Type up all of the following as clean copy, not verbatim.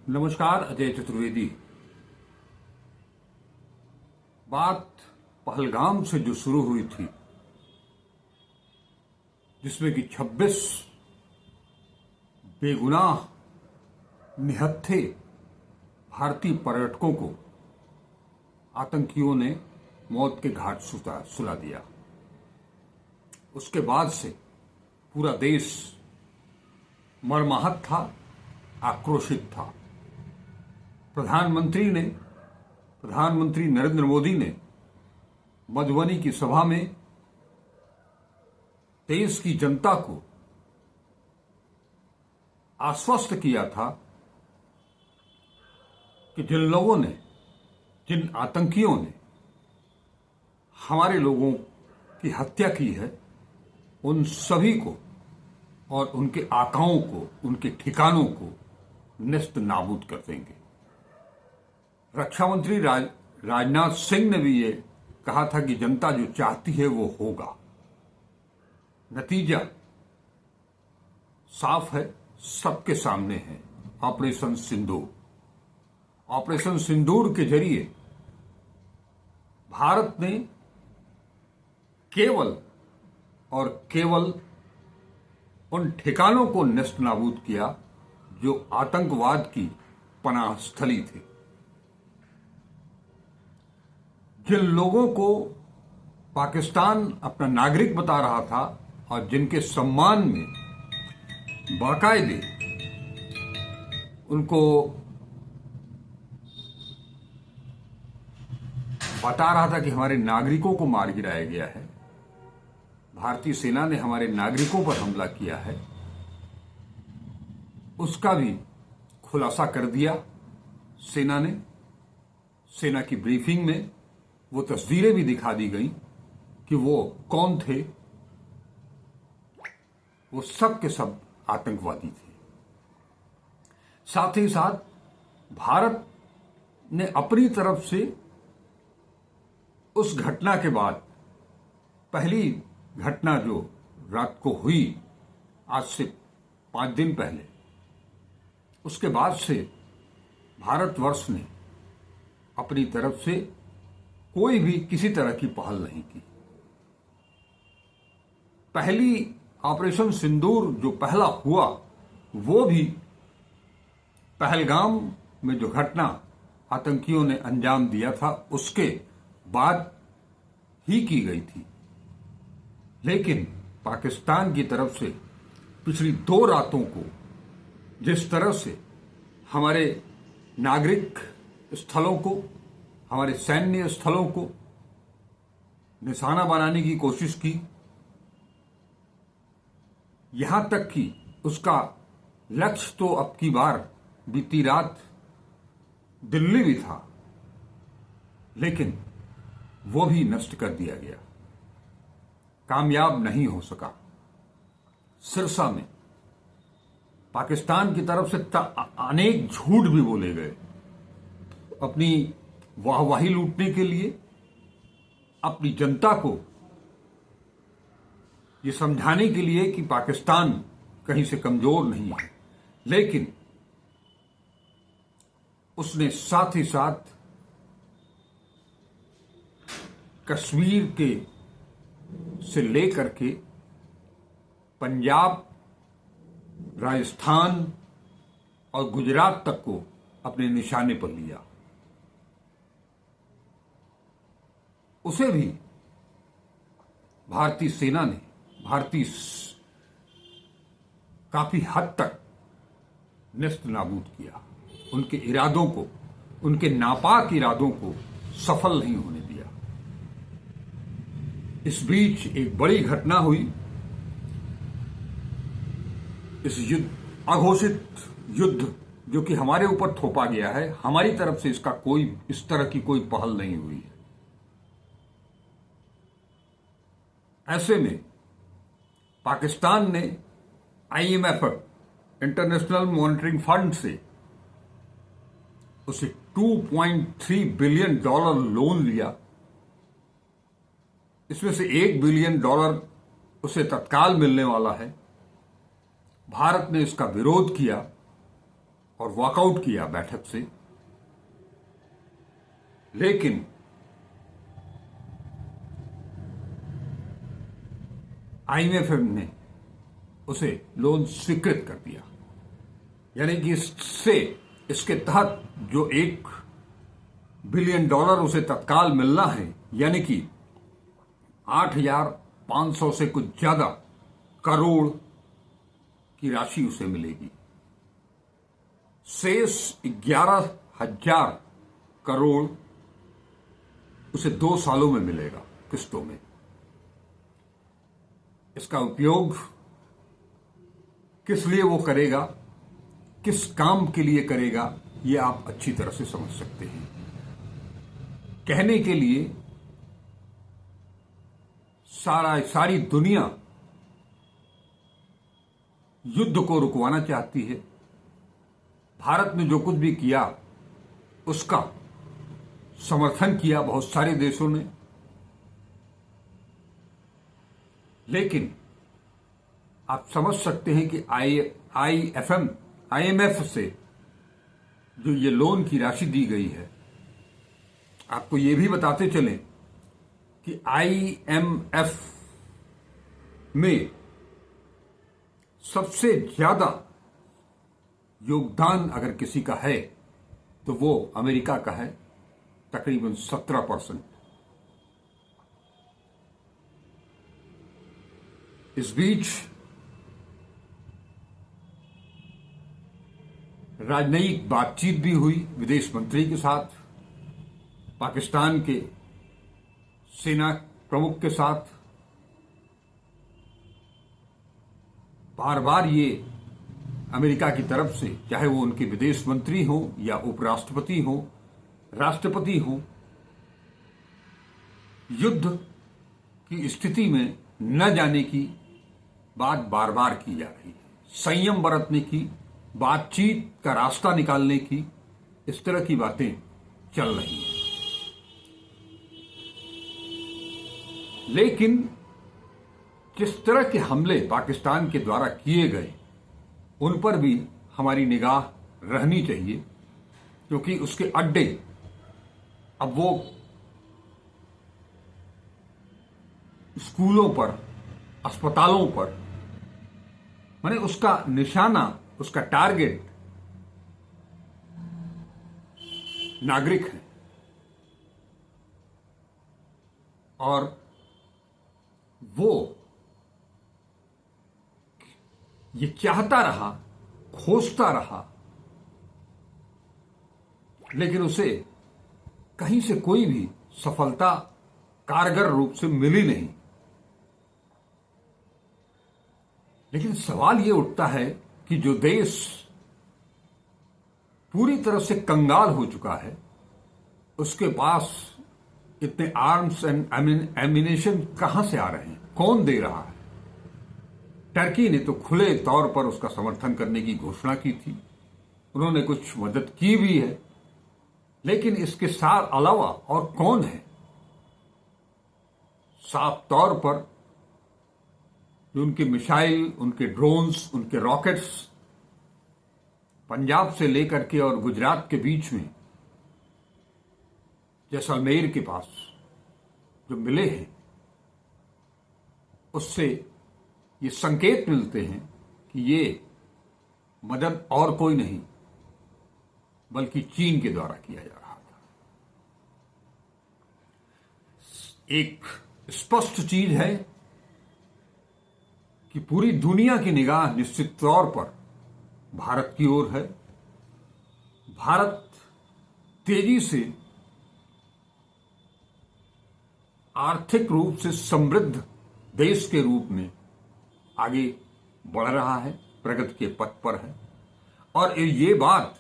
नमस्कार। अजय चतुर्वेदी। बात पहलगाम से जो शुरू हुई थी, जिसमें कि 26 बेगुनाह निहत्थे भारतीय पर्यटकों को आतंकियों ने मौत के घाट सुला दिया। उसके बाद से पूरा देश मर्माहत था, आक्रोशित था। प्रधानमंत्री नरेंद्र मोदी ने मधुबनी की सभा में देश की जनता को आश्वस्त किया था कि जिन आतंकियों ने हमारे लोगों की हत्या की है, उन सभी को और उनके आकाओं को, उनके ठिकानों को नेस्त नाबूद कर देंगे। रक्षा मंत्री राजनाथ सिंह ने भी ये कहा था कि जनता जो चाहती है वो होगा। नतीजा साफ है, सबके सामने है। ऑपरेशन सिंदूर के जरिए भारत ने केवल और केवल उन ठिकानों को नेस्त नाबूद किया जो आतंकवाद की पनाह स्थली थे। जिन लोगों को पाकिस्तान अपना नागरिक बता रहा था और जिनके सम्मान में बाकायदे उनको बता रहा था कि हमारे नागरिकों को मार गिराया गया है, भारतीय सेना ने हमारे नागरिकों पर हमला किया है, उसका भी खुलासा कर दिया सेना ने। सेना की ब्रीफिंग में वो तस्वीरें भी दिखा दी गई कि वो कौन थे। वो सब के सब आतंकवादी थे। साथ ही साथ भारत ने अपनी तरफ से उस घटना के बाद, पहली घटना जो रात को हुई आज से 5 दिन पहले, उसके बाद से भारतवर्ष ने अपनी तरफ से कोई भी किसी तरह की पहल नहीं की। पहली ऑपरेशन सिंदूर जो पहला हुआ, वो भी पहलगाम में जो घटना आतंकियों ने अंजाम दिया था उसके बाद ही की गई थी। लेकिन पाकिस्तान की तरफ से पिछली 2 रातों को जिस तरह से हमारे नागरिक स्थलों को, हमारे सैन्य स्थलों को निशाना बनाने की कोशिश की, यहां तक कि उसका लक्ष्य तो अब की बार बीती रात दिल्ली भी था, लेकिन वो भी नष्ट कर दिया गया, कामयाब नहीं हो सका। सिरसा में पाकिस्तान की तरफ से अनेक झूठ भी बोले गए, अपनी वाहवाही लूटने के लिए, अपनी जनता को ये समझाने के लिए कि पाकिस्तान कहीं से कमजोर नहीं है। लेकिन उसने साथ ही साथ कश्मीर के से लेकर के पंजाब, राजस्थान और गुजरात तक को अपने निशाने पर लिया। उसे भी भारतीय सेना ने काफी हद तक नेस्त नाबूद किया। उनके इरादों को, उनके नापाक इरादों को सफल नहीं होने दिया। इस बीच एक बड़ी घटना हुई। इस अघोषित युद्ध जो कि हमारे ऊपर थोपा गया है, हमारी तरफ से इसका कोई इस तरह की कोई पहल नहीं हुई है। ऐसे में पाकिस्तान ने IMF, इंटरनेशनल मॉनिटरिंग फंड से उसे $2.3 बिलियन लोन लिया। इसमें से $1 बिलियन उसे तत्काल मिलने वाला है। भारत ने इसका विरोध किया और वॉकआउट किया बैठक से, लेकिन IMF ने उसे लोन स्वीकृत कर दिया। यानी कि इसके तहत जो $1 बिलियन उसे तत्काल मिलना है, यानी कि 8,500 से कुछ ज्यादा करोड़ की राशि उसे मिलेगी। शेष 11,000 करोड़ उसे 2 सालों में मिलेगा किस्तों में। इसका उपयोग किस लिए वो करेगा, किस काम के लिए करेगा, ये आप अच्छी तरह से समझ सकते हैं। कहने के लिए सारी दुनिया युद्ध को रुकवाना चाहती है। भारत ने जो कुछ भी किया उसका समर्थन किया बहुत सारे देशों ने, लेकिन आप समझ सकते हैं कि IMF से जो ये लोन की राशि दी गई है, आपको ये भी बताते चलें कि IMF में सबसे ज्यादा योगदान अगर किसी का है तो वो अमेरिका का है, तकरीबन 17%। इस बीच राजनयिक बातचीत भी हुई विदेश मंत्री के साथ, पाकिस्तान के सेना प्रमुख के साथ। बार बार ये अमेरिका की तरफ से, चाहे वो उनके विदेश मंत्री हो या उपराष्ट्रपति हो, राष्ट्रपति हो, युद्ध की स्थिति में न जाने की बात बार बार की जा रही है, संयम बरतने की, बातचीत का रास्ता निकालने की, इस तरह की बातें चल रही हैं। लेकिन जिस तरह के हमले पाकिस्तान के द्वारा किए गए उन पर भी हमारी निगाह रहनी चाहिए, क्योंकि उसके अड्डे अब वो स्कूलों पर, अस्पतालों पर, माने उसका निशाना, उसका टारगेट नागरिक है। और वो ये चाहता रहा, खोजता रहा, लेकिन उसे कहीं से कोई भी सफलता कारगर रूप से मिली नहीं। लेकिन सवाल ये उठता है कि जो देश पूरी तरह से कंगाल हो चुका है, उसके पास इतने आर्म्स एंड एमिनेशन कहां से आ रहे हैं, कौन दे रहा है? टर्की ने तो खुले तौर पर उसका समर्थन करने की घोषणा की थी, उन्होंने कुछ मदद की भी है, लेकिन इसके साथ अलावा और कौन है? साफ तौर पर जो उनके मिसाइल, उनके ड्रोन्स, उनके रॉकेट्स पंजाब से लेकर के और गुजरात के बीच में जैसलमेर के पास जो मिले हैं, उससे ये संकेत मिलते हैं कि ये मदद और कोई नहीं बल्कि चीन के द्वारा किया जा रहा था। एक स्पष्ट चीज है कि पूरी दुनिया की निगाह निश्चित तौर पर भारत की ओर है। भारत तेजी से आर्थिक रूप से समृद्ध देश के रूप में आगे बढ़ रहा है, प्रगति के पथ पर है, और ये बात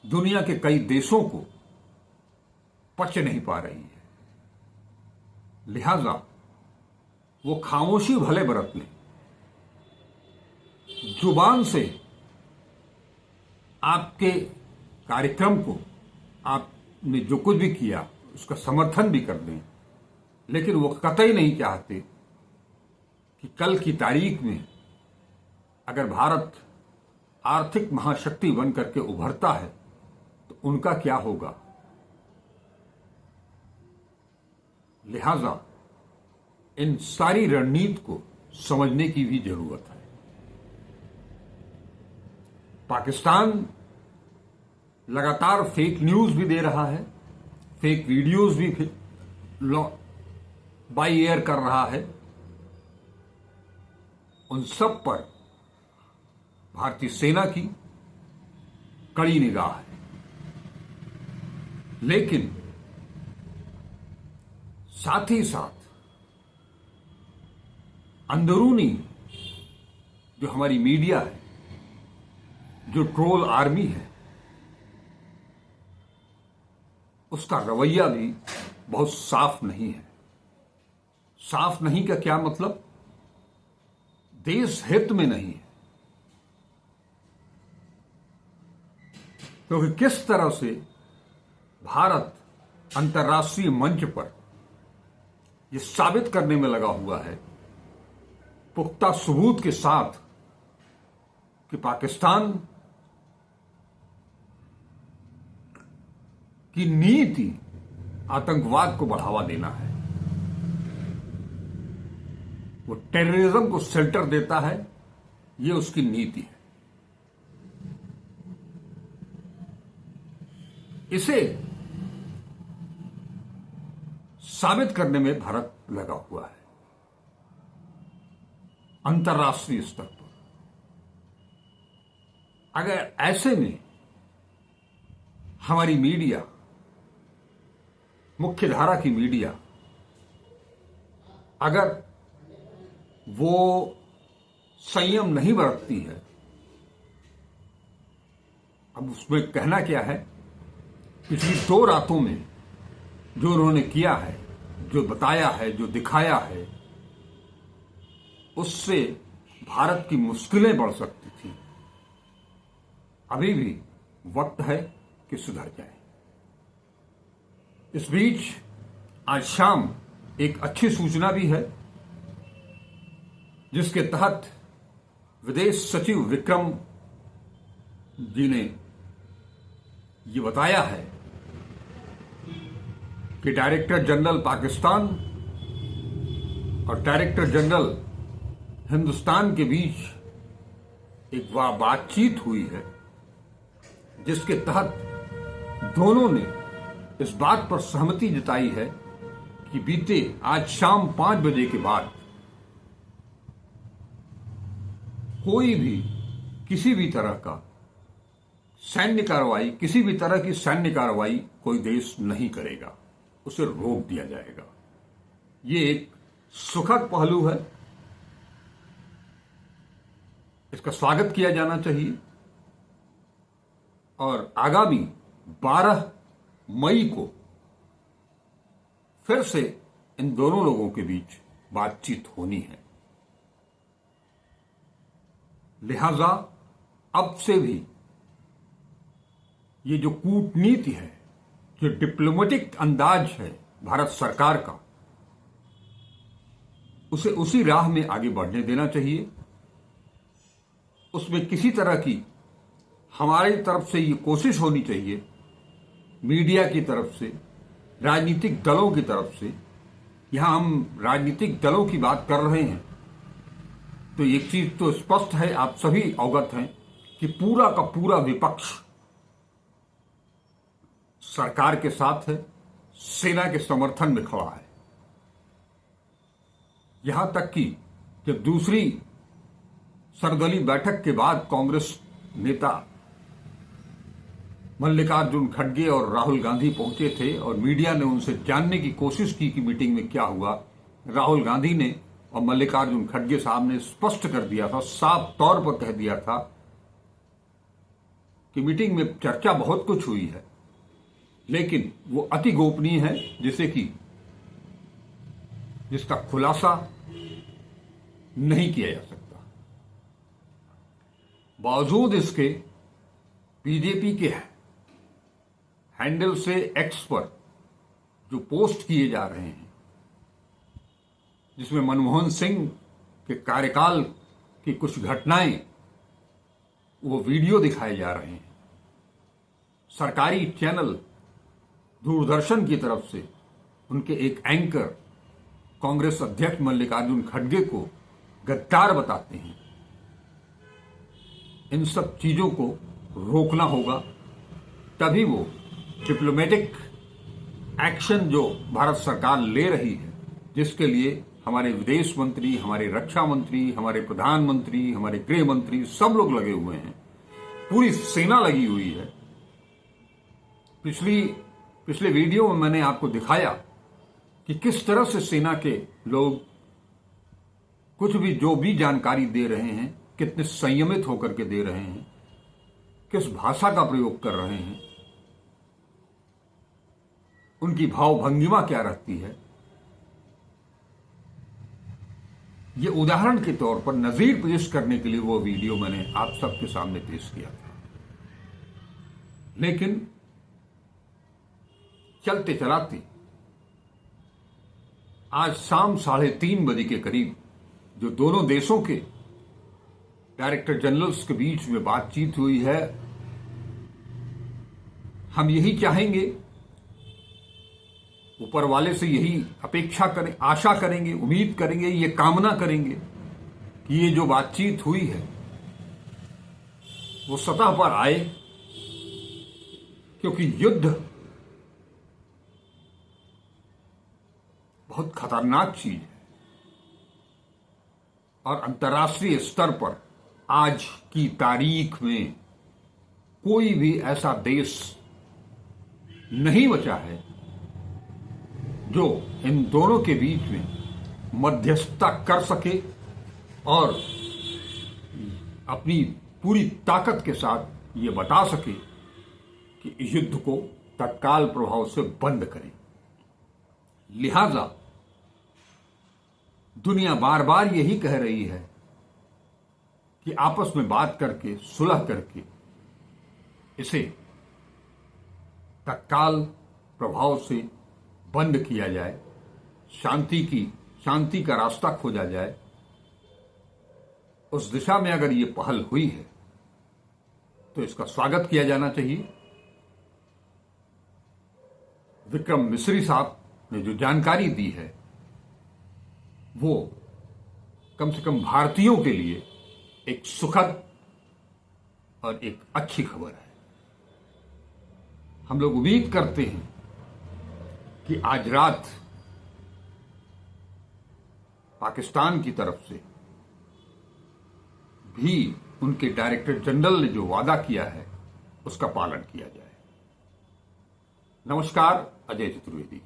दुनिया के कई देशों को पच नहीं पा रही है। लिहाजा वो खामोशी भले बरत लें, जुबान से आपके कार्यक्रम को, आपने जो कुछ भी किया उसका समर्थन भी कर दें, लेकिन वो कतई नहीं चाहते कि कल की तारीख में अगर भारत आर्थिक महाशक्ति बन करके उभरता है तो उनका क्या होगा। लिहाजा इन सारी रणनीति को समझने की भी जरूरत है। पाकिस्तान लगातार फेक न्यूज भी दे रहा है, फेक वीडियोस भी बाई एयर कर रहा है। उन सब पर भारतीय सेना की कड़ी निगाह है। लेकिन साथ ही साथ अंदरूनी जो हमारी मीडिया है, जो ट्रोल आर्मी है, उसका रवैया भी बहुत साफ नहीं है। साफ नहीं का क्या मतलब? देश हित में नहीं है। क्योंकि किस तरह से भारत अंतर्राष्ट्रीय मंच पर यह साबित करने में लगा हुआ है पुख्ता सबूत के साथ कि पाकिस्तान की नीति आतंकवाद को बढ़ावा देना है। वो टेररिज्म को शेल्टर देता है, ये उसकी नीति है। इसे साबित करने में भारत लगा हुआ है अंतर्राष्ट्रीय स्तर पर। अगर ऐसे में हमारी मीडिया, मुख्य धारा की मीडिया, अगर वो संयम नहीं बरतती है, अब उसमें कहना क्या है, पिछली 2 रातों में जो उन्होंने किया है, जो बताया है, जो दिखाया है, उससे भारत की मुश्किलें बढ़ सकती थी। अभी भी वक्त है कि सुधर जाए। इस बीच आज शाम एक अच्छी सूचना भी है, जिसके तहत विदेश सचिव विक्रम जी ने ये बताया है कि डायरेक्टर जनरल पाकिस्तान और डायरेक्टर जनरल हिंदुस्तान के बीच एक बातचीत हुई है, जिसके तहत दोनों ने इस बात पर सहमति जताई है कि बीते आज शाम 5 बजे के बाद कोई भी किसी भी तरह का सैन्य कार्रवाई, किसी भी तरह की सैन्य कार्रवाई कोई देश नहीं करेगा, उसे रोक दिया जाएगा। ये एक सुखद पहलू है, इसका स्वागत किया जाना चाहिए। और आगामी 12 मई को फिर से इन दोनों लोगों के बीच बातचीत होनी है। लिहाजा अब से भी ये जो कूटनीति है, जो डिप्लोमेटिक अंदाज है भारत सरकार का, उसे उसी राह में आगे बढ़ने देना चाहिए। उसमें किसी तरह की हमारी तरफ से ये कोशिश होनी चाहिए, मीडिया की तरफ से, राजनीतिक दलों की तरफ से। यहां हम राजनीतिक दलों की बात कर रहे हैं तो एक चीज तो स्पष्ट है, आप सभी अवगत हैं कि पूरा का पूरा विपक्ष सरकार के साथ है, सेना के समर्थन में खड़ा है। यहां तक कि जब दूसरी सर्वदलीय बैठक के बाद कांग्रेस नेता मल्लिकार्जुन खड़गे और राहुल गांधी पहुंचे थे और मीडिया ने उनसे जानने की कोशिश की कि मीटिंग में क्या हुआ, राहुल गांधी ने और मल्लिकार्जुन खड़गे साहब ने स्पष्ट कर दिया था, साफ तौर पर कह दिया था कि मीटिंग में चर्चा बहुत कुछ हुई है, लेकिन वो अति गोपनीय है, जिसका खुलासा नहीं किया जा सकता। बावजूद इसके बीजेपी के हैंडल से एक्स पर जो पोस्ट किए जा रहे हैं, जिसमें मनमोहन सिंह के कार्यकाल की कुछ घटनाएं वो वीडियो दिखाए जा रहे हैं। सरकारी चैनल दूरदर्शन की तरफ से उनके एक एंकर कांग्रेस अध्यक्ष मल्लिकार्जुन खड़गे को गद्दार बताते हैं। इन सब चीजों को रोकना होगा, तभी वो डिप्लोमेटिक एक्शन जो भारत सरकार ले रही है, जिसके लिए हमारे विदेश मंत्री, हमारे रक्षा मंत्री, हमारे प्रधानमंत्री, हमारे गृह मंत्री सब लोग लगे हुए हैं, पूरी सेना लगी हुई है। पिछले वीडियो में मैंने आपको दिखाया कि किस तरह से सेना के लोग कुछ भी जो भी जानकारी दे रहे हैं कितने संयमित होकर के दे रहे हैं, किस भाषा का प्रयोग कर रहे हैं, उनकी भाव भंगिमा क्या रहती है। ये उदाहरण के तौर पर नजीर पेश करने के लिए वो वीडियो मैंने आप सबके सामने पेश किया था। लेकिन चलते चलाते आज शाम 3:30 बजे के करीब जो दोनों देशों के डायरेक्टर जनरल्स के बीच में बातचीत हुई है, हम यही चाहेंगे, ऊपर वाले से यही अपेक्षा करें, आशा करेंगे, उम्मीद करेंगे, ये कामना करेंगे कि ये जो बातचीत हुई है वो सतह पर आए, क्योंकि युद्ध बहुत खतरनाक चीज है और अंतर्राष्ट्रीय स्तर पर आज की तारीख में कोई भी ऐसा देश नहीं बचा है जो इन दोनों के बीच में मध्यस्थता कर सके और अपनी पूरी ताकत के साथ ये बता सके कि युद्ध को तत्काल प्रभाव से बंद करें। लिहाजा दुनिया बार बार यही कह रही है कि आपस में बात करके, सुलह करके इसे तत्काल प्रभाव से बंद किया जाए, शांति का रास्ता खोजा जाए। उस दिशा में अगर ये पहल हुई है तो इसका स्वागत किया जाना चाहिए। विक्रम मिस्री साहब ने जो जानकारी दी है वो कम से कम भारतीयों के लिए एक सुखद और एक अच्छी खबर है। हम लोग उम्मीद करते हैं कि आज रात पाकिस्तान की तरफ से भी उनके डायरेक्टर जनरल ने जो वादा किया है उसका पालन किया जाए। नमस्कार, अजय चतुर्वेदी।